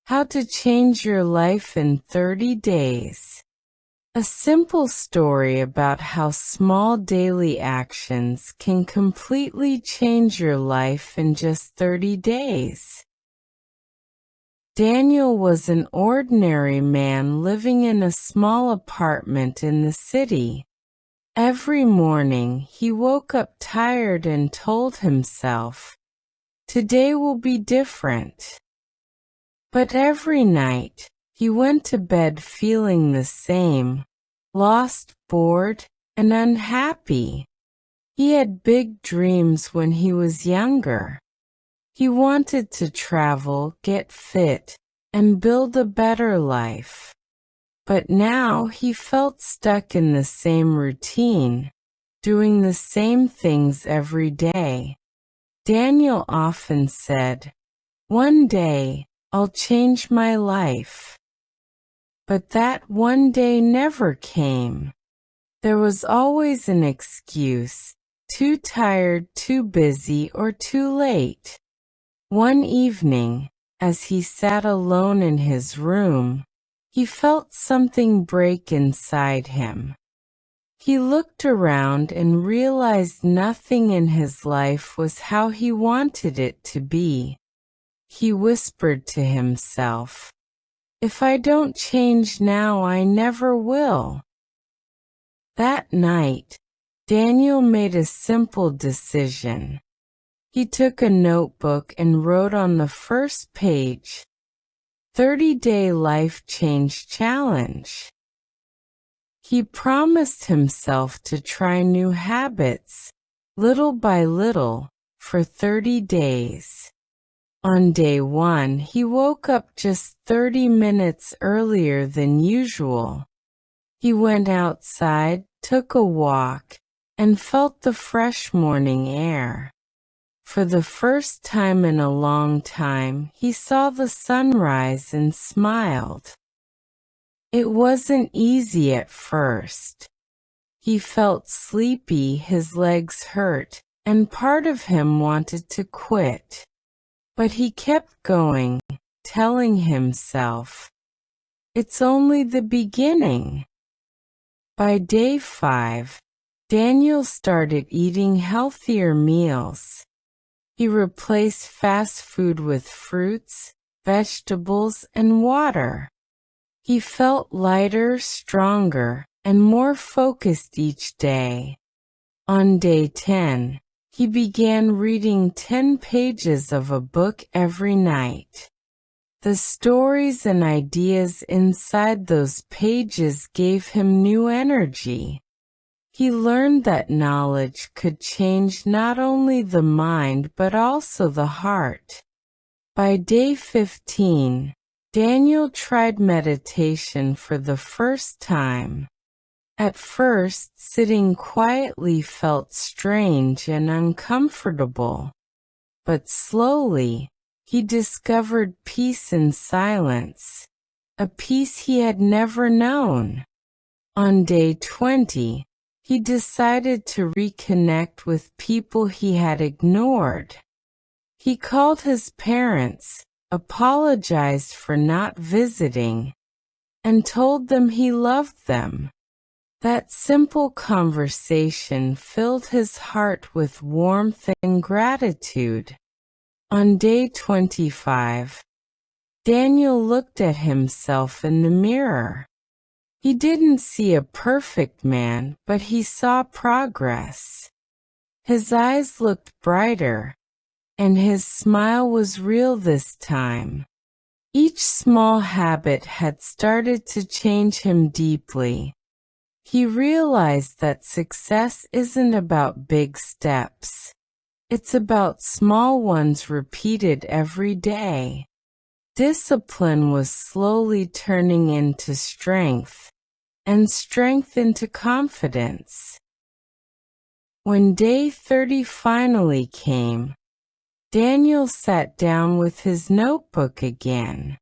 How to Change Your Life in 30 Days. A simple story about how small daily actions can completely change your life in just 30 days. Daniel was an ordinary man living in a small apartment in the city. Every morning he woke up tired and told himself, "Today will be different." But every night, he went to bed feeling the same, lost, bored, and unhappy. He had big dreams when he was younger. He wanted to travel, get fit, and build a better life. But now he felt stuck in the same routine, doing the same things every day. Daniel often said, "One day, I'll change my life." But that one day never came. There was always an excuse: too tired, too busy, or too late. One evening, as he sat alone in his room, he felt something break inside him. He looked around and realized nothing in his life was how he wanted it to be. He whispered to himself, "If I don't change now, I never will." That night, Daniel made a simple decision. He took a notebook and wrote on the first page, 30-Day Life Change Challenge. He promised himself to try new habits, little by little, for 30 days. On day 1, he woke up just 30 minutes earlier than usual. He went outside, took a walk, and felt the fresh morning air. For the first time in a long time, he saw the sunrise and smiled. It wasn't easy at first. He felt sleepy, his legs hurt, and part of him wanted to quit. But he kept going, telling himself, "It's only the beginning." By day 5, Daniel started eating healthier meals. He replaced fast food with fruits, vegetables, and water. He felt lighter, stronger, and more focused each day. On day 10, he began reading 10 pages of a book every night. The stories and ideas inside those pages gave him new energy. He learned that knowledge could change not only the mind but also the heart. By day 15, Daniel tried meditation for the first time. At first, sitting quietly felt strange and uncomfortable. But slowly, he discovered peace in silence, a peace he had never known. On day 20, he decided to reconnect with people he had ignored. He called his parents, apologized for not visiting, and told them he loved them. That simple conversation filled his heart with warmth and gratitude. On day 25, Daniel looked at himself in the mirror. He didn't see a perfect man, but he saw progress. His eyes looked brighter, and his smile was real this time. Each small habit had started to change him deeply. He realized that success isn't about big steps. It's about small ones repeated every day. Discipline was slowly turning into strength, and strength into confidence. When day 30 finally came, Daniel sat down with his notebook again.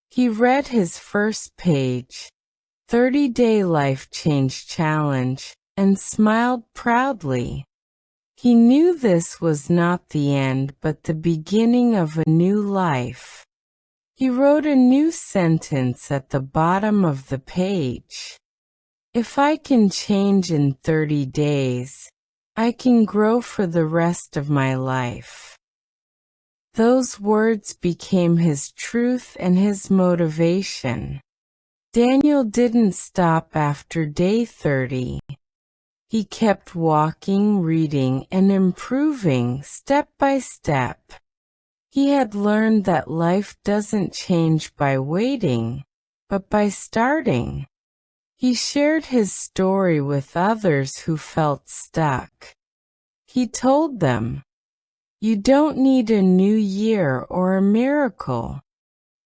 He read his first page, 30-Day Life Change Challenge, and smiled proudly. He knew this was not the end but the beginning of a new life. He wrote a new sentence at the bottom of the page. If I can change in 30 days, I can grow for the rest of my life. Those words became his truth and his motivation. Daniel didn't stop after day 30. He kept walking, reading, and improving step by step. He had learned that life doesn't change by waiting, but by starting. He shared his story with others who felt stuck. He told them, "You don't need a new year or a miracle.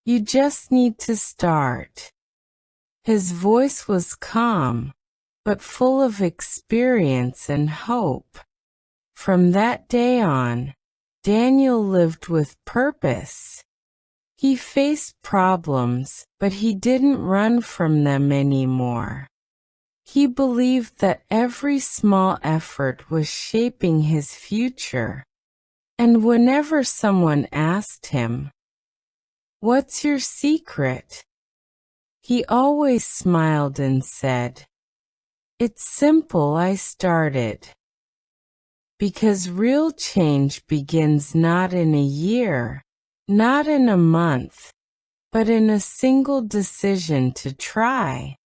You just need to start." His voice was calm, but full of experience and hope. From that day on, Daniel lived with purpose. He faced problems, but he didn't run from them anymore. He believed that every small effort was shaping his future. And whenever someone asked him, "What's your secret?" he always smiled and said, "It's simple, I started." Because real change begins not in a year, not in a month, but in a single decision to try.